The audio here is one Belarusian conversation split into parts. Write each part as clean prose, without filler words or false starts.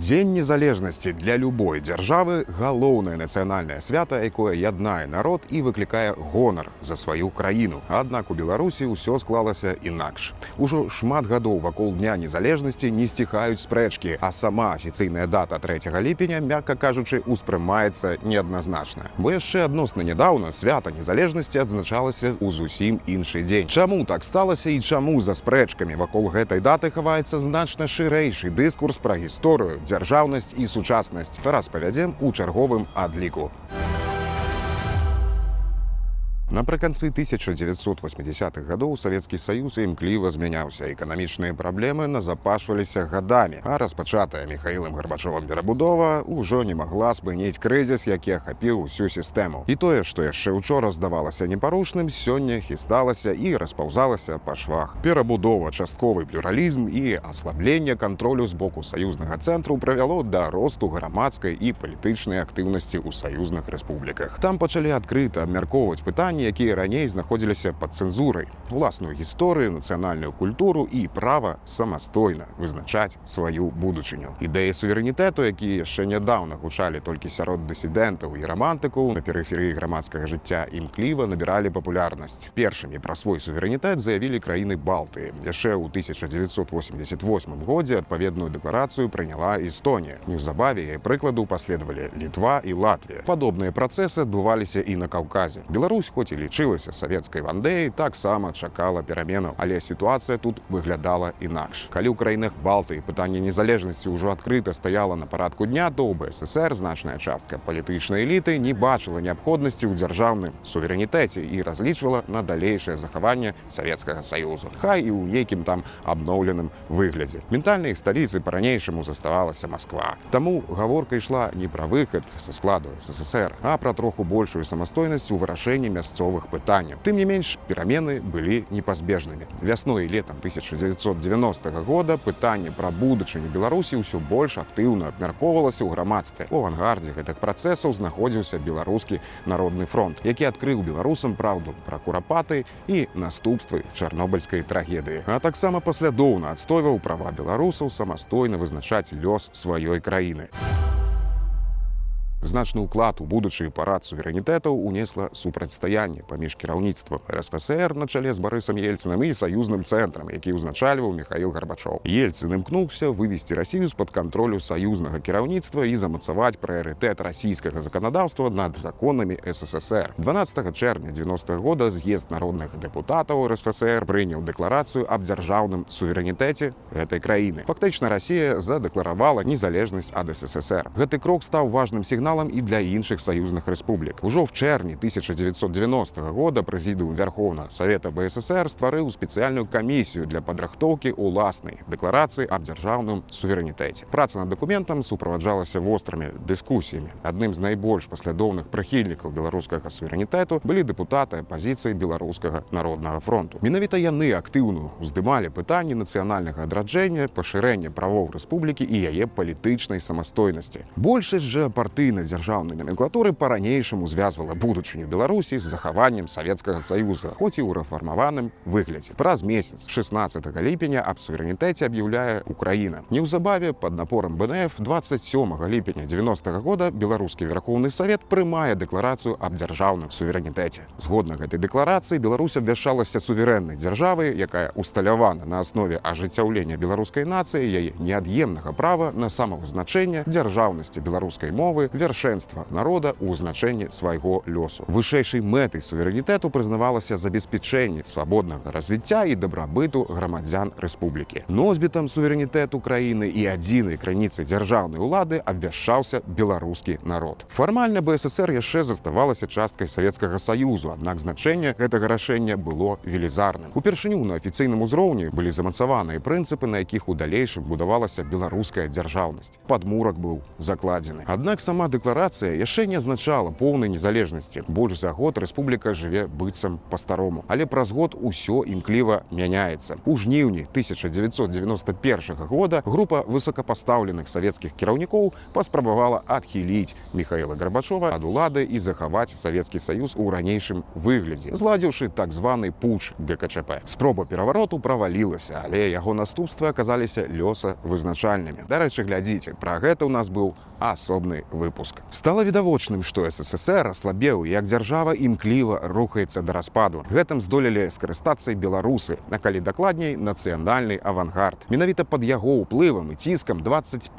Дзень незалежнасці для любой дзяржавы галоўнае нацыянальнае свята, якое яднае народ і выклікае гонар за сваю краіну. Аднак у Беларусі ўсё склалася інакш. Ужо шмат гадоў вакол дня незалежнасці не сціхаюць спрэчкі, а сама афіцыйная дата 3 ліпеня, мякка кажучы, успрымаецца неадназначна. Бо яшчэ адносна нядаўна свята незалежнасці адзначалася ў зусім іншы дзень. Чаму так сталася і чаму за спрэчкамі вакол гэтай даты хаваецца значна шырэйшы дыскурс пра гісторыю, дзяржаўнасць і сучаснасць, распавядзем у чарговым адліку. Напрыканцы 1980-х гадоў Савецкі Саюз імкліва змяняўся. Эканамічныя праблемы назапашваліся гадамі, а распачатая Міхаілам Гарбачовым перабудова ўжо не магла спыніць крызіс, які ахапіў усю сістэму. І тое, што яшчэ учора здавалася непарушным, сёння хісталася і распаўзалася па швах. Перабудова, частковы плюралізм і аслабленне кантролю з боку саюзнага цэнтру прывяло да росту грамадскай і палітычнай актыўнасці ў саюзных рэспубліках. Там пачалі адкрыта абмяркоўваць пытанні, якія раней знаходзіліся пад цэнзурай, уласную гісторыю, нацыянальную культуру і права самастойна вызначаць сваю будучыню. Ідэі суверэнітэту, якія яшчэ нядаўна гучалі толькі сярод дысідэнтаў і рамантыкаў, на перыферыі грамадскага жыцця імкліва набіралі папулярнасць. Першымі пра свой суверэнітэт заявілі краіны Балтыі. Яшчэ ў 1988 годзе адпаведную дэкларацыю прыняла Эстонія. Неўзабаве яе прыкладу паследавалі Літва і Латвія. Падобныя працэсы адбываліся і на Каўказе. Беларусь, хоць і лічылася савецкай вандэяй, таксама чакала пераменаў, але сітуацыя тут выглядала інакш. Калі ў краінах Балтыі пытанне незалежнасці ўжо адкрыта стаяла на парадку дня, то ў БССР значная частка палітычнай эліты не бачыла неабходнасці ў дзяржаўным суверэнітэце і разлічвала на далейшае захаванне Савецкага Саюзу, хай і ў нейкім там абноўленым выглядзе. Ментальнай сталіцы па-ранейшаму заставалася Масква. Таму гаворка ішла не пра выхад са складу СССР, а пра троху большую самастойнасць у вырашэнні мясцовых пытанняў. Тым не менш, перамены былі непазбежнымі. Вясной і летам 1990 года пытанне пра будучыню Беларусі ўсё больш актыўна абмяркоўвалася ў грамадстве. У авангардзе гэтых працэсаў знаходзіўся Беларускі народны фронт, які адкрыў беларусам праўду пра курапаты і наступствы чарнобыльскай трагедыі. А таксама паслядоўна адстойваў права беларусаў самастойна вызначаць лёс сваёй краіны. Значны ўклад у будучы парад суверэнітэтаў унесла супрацьстаянне паміж кіраўніцтвам РСФСР на чале з Барысам Ельцынам і саюзным цэнтрам, які ўзначальваў Міхаіл Гарбачоў. Ельцын імкнуўся вывесці Расію з-пад кантролю саюзнага кіраўніцтва і замацаваць прыярытэт расійскага заканадаўства над законамі СССР. 12 чэрвеня 90-го года з'езд народных дэпутатаў РСФСР прыняў дэкларацыю аб дзяржаўным суверэнітэце гэтай краіны. Фактычна Расія задэкларавала незалежнасць ад СССР. Гэты крок стаў важным сігналам і для іншых саюзных рэспублік. Ужо в чэрвені 1990 года прэзідыум Вярхоўнага Савета БССР стварыў спецыяльную камісію для падрыхтоўкі ўласнай дэкларацыі аб дзяржаўным суверэнітэце. Праца над дакументам суправаджалася вострымі дыскусіямі. Адным з найбольш паслядоўных прыхільнікаў беларускага суверэнітэту былі дэпутаты апазіцыі Беларускага народнага фронту. Менавіта яны актыўна ўздымалі пытанні нацыянальнага адраджэння, пашырэння правоў рэспублікі і яе палітычнай самастойнасці. Большасць жа партыйнай дзяржаўнай наменклатуры па-ранейшаму звязвала будучыню Беларусі з захаваннем Савецкага Саюза, хоць і ў рэфармаваным выглядзе. Праз месяц, 16 ліпеня, аб суверэнітэце аб'яўляе Украіна. Неўзабаве, пад напорам БНФ, 27 ліпеня 90-го года Беларускі Верхоўны Савет прымае дэкларацыю аб дзяржаўным суверэнітэце. Згодна гэтай дэкларацыі, Беларусь абвяшчалася суверэннай дзяржавай, якая усталявана на аснове ажыццяўлення беларускай нацыі, яе неад'емнага права на самавызначэнне, дзяржаўнасці беларускай мовы, вяршэнства народа ў вызначэнні свайго лёсу. Вышэйшай мэтай суверэнітэту прызнавалася забеспячэнне свабоднага развіцця і дабрабыту грамадзян рэспублікі. Носьбітам суверэнітэту краіны і адзінай крыніцай дзяржаўнай улады абвяшчаўся беларускі народ. Фармальна БССР яшчэ заставалася часткай Савецкага Саюзу, аднак значэнне гэтага рашэння было велізарным. Упершыню на афіцыйным узроўні былі замацаваныя прынцыпы, на якіх у далейшым будавалася беларуская дзяржаўнасць. Падмурак быў закладзены. Аднак сама дэкларацыя яшчэ не азначала поўнай незалежнасці. Больш за год рэспубліка жыве быццам па-старому. Але праз год усё імкліва мяняецца. У жніўні 1991 года група высокапастаўленых савецкіх кіраўнікоў паспрабавала адхіліць Міхаіла Гарбачова ад улады і захаваць Савецкі Саюз у ранейшым выглядзе, зладзіўшы так званы путч ГКЧП. Спроба перавароту правалілася, але яго наступствы аказаліся лёсавызначальнымі. Дарэчы, глядзіце, пра гэта ў нас быў асобны выпуск. Стала відавочным, што СССР аслабеў, як дзяржава імкліва рухаецца да распаду. Гэтым здолелі скарыстацца і беларусы, а калі дакладней, нацыянальны авангард. Менавіта пад яго ўплывам і ціскам 25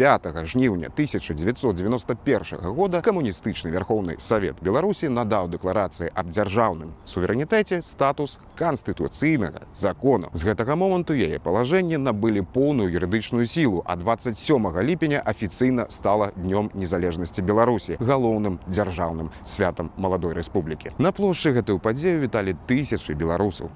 жніўня 1991 года камуністычны Верховны Савет Беларусі надаў дэкларацыі аб дзяржаўным суверэнітэце статус канстытуцыйнага закону. З гэтага моманту яе палажэнні набылі поўную юрыдычную сілу, а 27 ліпеня афіцыйна стала Днём незалежнасці Беларусі, галоўным дзяржаўным святам маладой рэспублікі. На плошчы гэтую падзею віталі тысячы беларусаў.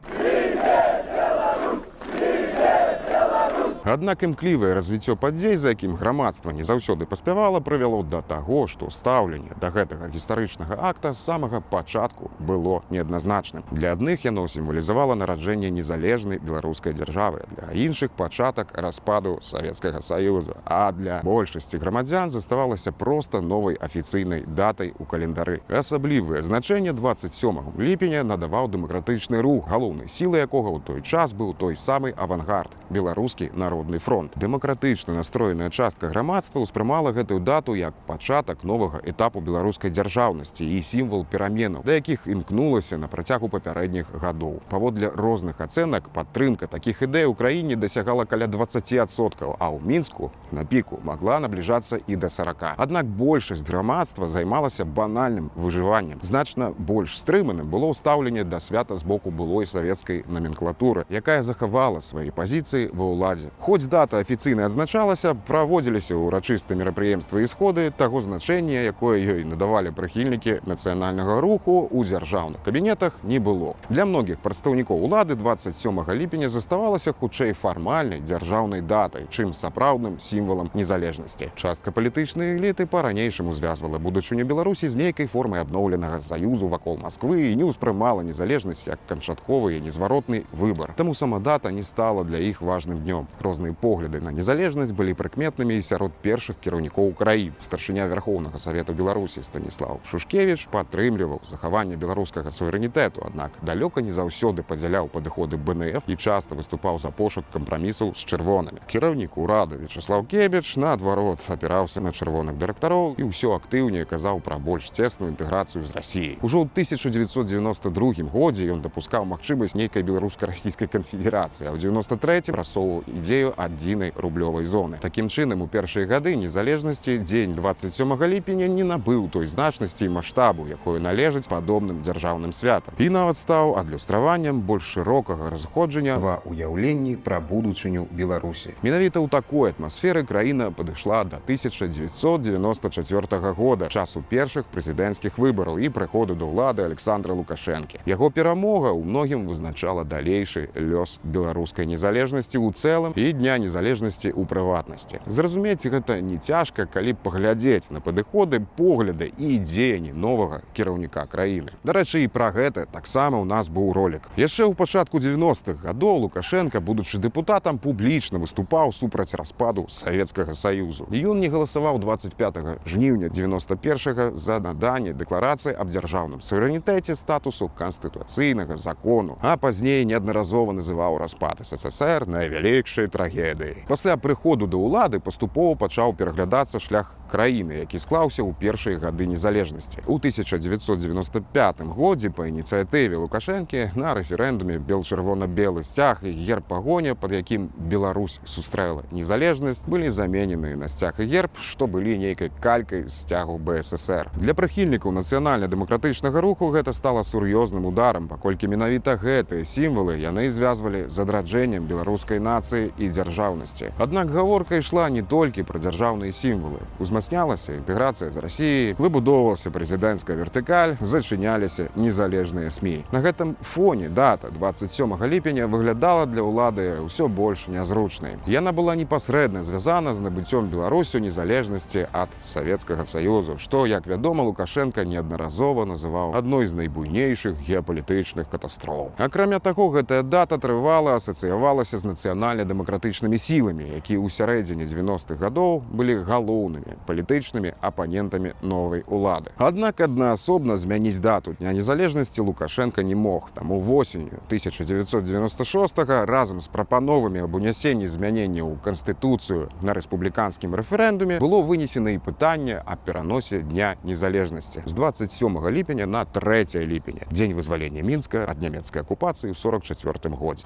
Аднак імклівае развіццё падзей, за якім грамадства не заўсёды паспявала, прывяло да таго, што стаўленне да гэтага гістарычнага акта з самага пачатку было неадназначным. Для адных яно сімвалізавала нараджэнне незалежнай беларускай дзяржавы, для іншых пачатак распаду Савецкага Саюза, а для большасці грамадзян заставалася проста новай афіцыйнай датай у календары. Асаблівае значэнне 27 ліпеня надаваў дэмакратычны рух, галоўнай сілай якога ў той час быў той самы авангард – беларускі народны фронт. Дэмакратычна настроеная частка грамадства ўспрымала гэтую дату як пачатак новага этапу беларускай дзяржаўнасці і сімвал пераменаў, да якіх імкнулася на працягу папярэдніх гадоў. Паводле розных ацэнак, падтрымка такіх ідэй у краіне дасягала каля 20%, а ў Мінску на піку магла набліжацца і да 40%. Аднак большасць грамадства займалася банальным выжываннем. Значна больш стрыманым было стаўленне да свята з боку былой савецкай номенклатуры, якая захавала свае пазіцыі ва ўладзе. Хоць дата афіцыйна адзначалася, праводзіліся ўрачыстыя мерапрыемствы і сходы таго значэння, якое ёй надавалі прыхільнікі нацыянальнага руху, у дзяржаўных кабінетах не было. Для многіх прадстаўнікоў улады 27 ліпеня заставалася хутчэй фармальнай дзяржаўнай датай, чым сапраўдным сімвалам незалежнасці. Частка палітычнай эліты па-ранейшаму звязвала будучыню Беларусі з нейкай формай абноўленага саюзу вакол Масквы і не ўспрымала незалежнасць як канчатковы і незваротны выбар. Таму сама дата не стала для іх важным днём. Розныя погляды на незалежнасць былі прыкметнымі і сярод першых кіраўнікоў краін. Старшыня Верхоўнага Савету Беларусі Станіслав Шушкевіч падтрымліваў захаванне беларускага суверэнітэту, аднак далёка не заўсёды падзяляў падыходы БНФ і часта выступаў за пошук кампрамісаў з чырвонымі. Кіраўнік урада Вячаслав Кебіч, наадварот, апіраўся на чырвоных дырэктароў і ўсё актыўней казаў пра больш цесную інтэграцыю з Расіяй. Ужо ў 1992 годзе ён дапускаў магчымасць нейкай беларуска-расійскай канфедэрацыі, а ў 93-м прасоўваў ідзею адзінай рублёвай зоны. Такім чынам, у першыя гады незалежнасці дзень 27 ліпеня не набыў той значнасці і маштабу, якой належыць падобным дзяржаўным святам. І нават стаў адлюстраваннем больш шырокага разыходжання ва ўяўленні пра будучыню Беларусі. Менавіта ў такой атмасферы краіна падышла да 1994 года, часу першых прэзідэнцкіх выбараў і прыходу да ўлады Александра Лукашэнкі. Яго перамога ў многім вызначала далейшы лёс беларускай незалежнасці ў цэлым і дня незалежнасці ў прыватнасці. Зразумець гэта не цяжка, калі паглядзець на падыходы, погляды і дзеянні новага кіраўніка краіны. Дарэчы, і пра гэта таксама ў нас быў ролік. Яшчэ ў пачатку 90-х гадоў Лукашенка, будучы дэпутатам, публічна выступаў супраць распаду Савецкага Саюзу. І ён не галасаваў 25 жніўня 91-го за наданне дэкларацыі аб дзяржаўным суверэнітэце статусу канстытуцыйнага закону, а пазней неаднаразова называў распад СССР найвялікшай трагедыяй. Пасля прыходу да ўлады паступова пачаў пераглядацца шлях краіны, які склаўся ў першыя гады незалежнасці. У 1995 годзе па ініцыятыве Лукашэнкі на рэферэндуме бел-чырвона-белы сцяг і герб пагоня, пад якім Беларусь сустрэла незалежнасць, былі заменены на сцяг і герб, што былі нейкай калькай сцягу БССР. Для прыхільнікаў нацыянальна-дэмакратычнага руху гэта стала сур'ёзным ударам, паколькі менавіта гэтыя сімвалы яны звязвалі з адраджэннем беларускай нацыі і дзяржаўнасці. Аднак гаворка ішла не толькі пра дзяржаўныя сімвалы. узмацнялася інтэграцыя з Расіяй, выбудоўвалася прэзідэнцкая вертыкаль, зачыняліся незалежныя СМІ. На гэтым фоне дата 27 ліпеня выглядала для ўлады ўсё больш нязручнай. Яна была непасрэдна звязана з набыццём Беларусю незалежнасці ад Савецкага Саюзу, што, як вядома, Лукашенка неаднаразова называў адной з найбуйнейшых геапалітычных катастроф. Акрамя таго, гэтая дата трывала асацыявалася з нацыянальна-дэмакратычнымі сіламі, якія ў сярэдзіне 90-х гадоў былі галоўнымі палітычнымі апанентамі новай улады. Аднак аднаасобна змяніць дату Дня незалежнасці Лукашенка не мог. Таму восенню 1996-го разам з прапановамі аб унясенні змяненняў у Канстытуцыю на рэспубліканскім рэферэндуме было вынесена і пытанне аб пераносе Дня незалежнасці з 27 ліпеня на 3 ліпеня, дзень вызвалення Мінска ад нямецкай акупацыі ў 1944 годзе.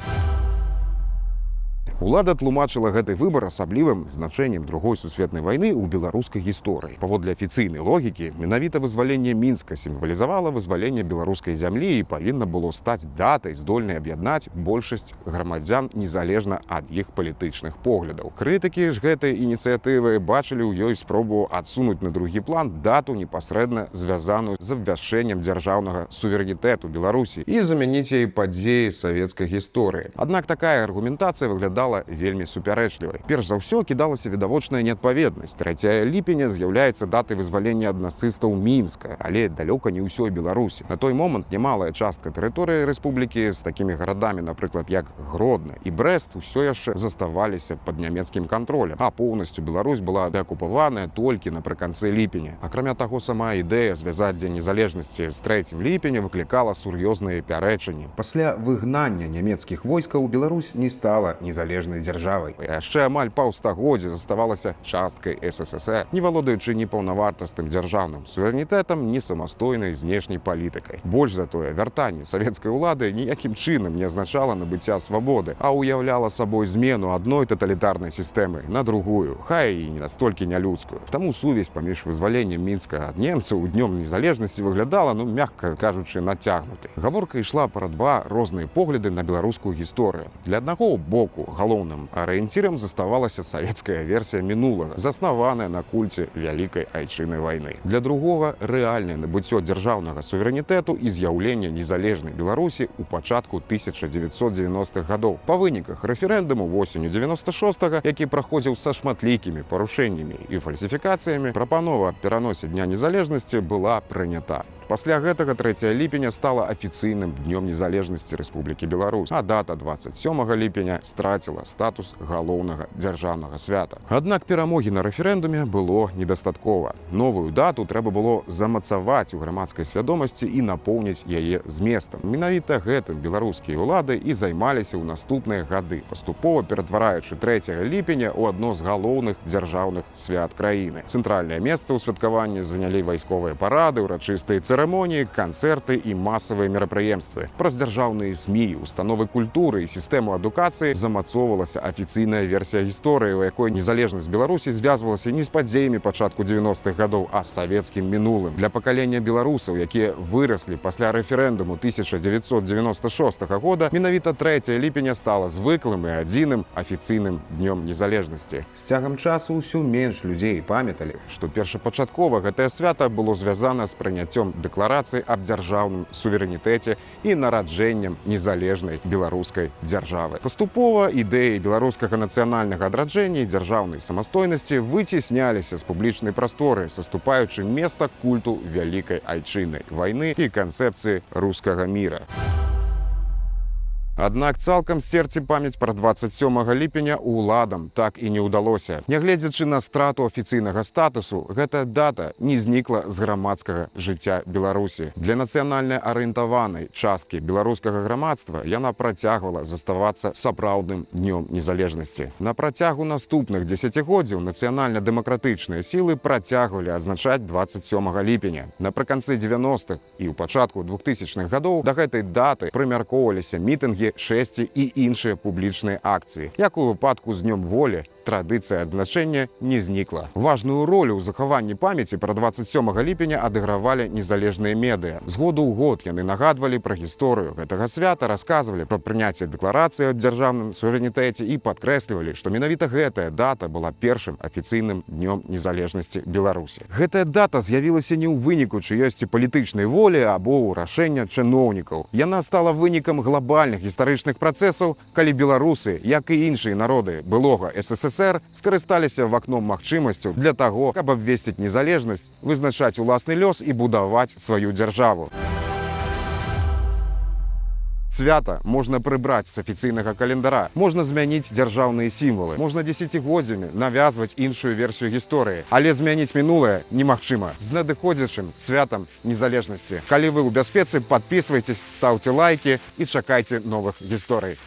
Улада тлумачыла гэты выбар асаблівым значэннем Другой сусветнай вайны ў беларускай гісторыі. Паводле афіцыйнай логікі, менавіта вызваленне Мінска сімвалізавала вызваленне беларускай зямлі і павінна было стаць датай, здольнай аб'яднаць большасць грамадзян незалежна ад іх палітычных поглядаў. Крытыкі ж гэтай ініцыятывы бачылі ў ёй спробу адсунуць на другі план дату, непасрэдна звязаную з абвяшчэннем дзяржаўнага суверэнітэту Беларусі і замяніць яе падзеі савецкай гісторыі. Аднак такая аргументацыя выглядала вельмі супярэчлівай. Перш за ўсё кідалася відавочная неадпаведнасць. 3 ліпеня з'яўляецца датай вызвалення ад нацыстаў Мінска, але далёка не ўсёй Беларусі. На той момант немалая частка тэрыторыі рэспублікі з такімі гарадамі, напрыклад, як Гродна і Брэст, усё яшчэ заставаліся пад нямецкім кантролем, а поўнасцю Беларусь была дэакупаваная толькі напрыканцы ліпеня. Акрамя таго, сама ідэя звязаць Дзень незалежнасці з 3 ліпеня выклікала сур'ёзныя пярэчанні. Пасля выгнання нямецкіх войскаў Беларусь не стала незалежнай дзяржавай. Яшчэ амаль паўстагоддзя заставалася часткай СССР, не валодаючы ні паўнавартасным дзяржаўным суверэнітэтам, ні самастойнай знешняй палітыкай. Больш за тое, вяртанне савецкай улады ніякім чынам не азначала набыцця свабоды, а ўяўляла сабой змену адной таталітарнай сістэмы на другую, хай і не настолькі нялюдскую. Таму сувязь паміж вызваленнем Мінска ад немцаў у днём незалежнасці выглядала, мякка кажучы, нацягнутай. Гаворка ішла пра два розныя погляды на беларускую гісторыю. Для аднаго боку галоўным арыенцірам заставалася савецкая версія мінулага, заснаваная на кульце вялікай айчыннай вайны. Для другога рэальнае набыццё дзяржаўнага суверэнітэту і з'яўленне незалежнай Беларусі ў пачатку 1990-х гадоў. Па выніках рэферэндуму восенню 96-го, які праходзіў са шматлікімі парушэннямі і фальсіфікацыямі, прапанова аб пераносе Дня незалежнасці была прынята. Пасля гэтага 3 ліпеня стала афіцыйным днём незалежнасці Рэспублікі Беларусь, а дата 27 ліпеня страціла статус галоўнага дзяржаўнага свята. Аднак перамогі на рэферэндуме было недастаткова. Новую дату трэба было замацаваць у грамадскай свядомасці і напоўніць яе зместам. Менавіта гэтым беларускія ўлады і займаліся ў наступныя гады, паступова ператвараючы 3 ліпеня ў адно з галоўных дзяржаўных свят краіны. Цэнтральнае месца ў святкаванні занялі вайсковыя парады, урачыстыя цырымоніі, канцэрты і масавыя мерапрыемствы. Праз дзяржаўныя СМІ, установы культуры і сістэму адукацыі замацоўвалася афіцыйная версія гісторыі, у якой незалежнасць Беларусі звязвалася не з падзеямі пачатку 90-х гадоў, а з савецкім мінулым. Для пакалення беларусаў, якія выраслі пасля рэферэндуму 1996 года, менавіта 3 ліпеня стала звыклым і адзіным афіцыйным днём незалежнасці. З цягам часу ўсё менш людзей памяталі, што першапачаткова гэтае свята было звязана з прыняццём дэкларацыі аб дзяржаўным суверэнітэце і нараджэннем незалежнай беларускай дзяржавы. Паступова ідэі беларускага нацыянальнага адраджэння і дзяржаўнай самастойнасці выцісняліся з публічнай прасторы, саступаючы места культу вялікай айчыннай вайны і канцэпцыі рускага міра. Аднак цалкам сцерці памяць пра 27 ліпеня уладам так і не ўдалося. Нягледзячы на страту афіцыйнага статусу, гэтая дата не знікла з грамадскага жыцця Беларусі. Для нацыянальна арыентаванай часткі беларускага грамадства яна працягвала заставацца сапраўдным днём незалежнасці. На працягу наступных дзесяцігоддзяў нацыянальна-дэмакратычныя сілы працягвалі адзначаць 27 ліпеня. Напрыканцы 90-х і ў пачатку 2000-х гадоў да гэтай даты прымяркоўваліся мітынгі, шэсці і іншыя публічныя акцыі, як у выпадку з Днём волі традыцыя адзначэння не знікла. Важную ролю ў захаванні памяці пра 27 ліпеня адыгравалі незалежныя медыа. З году ў год яны нагадвалі пра гісторыю гэтага свята, расказвалі пра прыняцце дэкларацыі аб дзяржаўным суверэнітэце і падкрэслівалі, што менавіта гэтая дата была першым афіцыйным днём незалежнасці Беларусі. Гэтая дата з'явілася не ў выніку чыёсьці палітычнай волі або ў рашэння чыноўнікаў. Яна стала вынікам глобальных гістарычных працэсаў, калі беларусы, як і іншыя народы былога СССР, скарысталіся вакном магчымасцю для таго, каб абвесціць незалежнасць, вызначаць уласны лёс і будаваць сваю дзяржаву. Свята можна прыбраць з афіцыйнага календара, можна змяніць дзяржаўныя сімвалы, можна дзесяцігоддзямі навязваць іншую версію гісторыі, але змяніць мінулае немагчыма. З надыходзячым святам незалежнасці. Калі вы ў бяспецы, падпісвайцесь, стаўце лайкі і чакайце новых гісторый.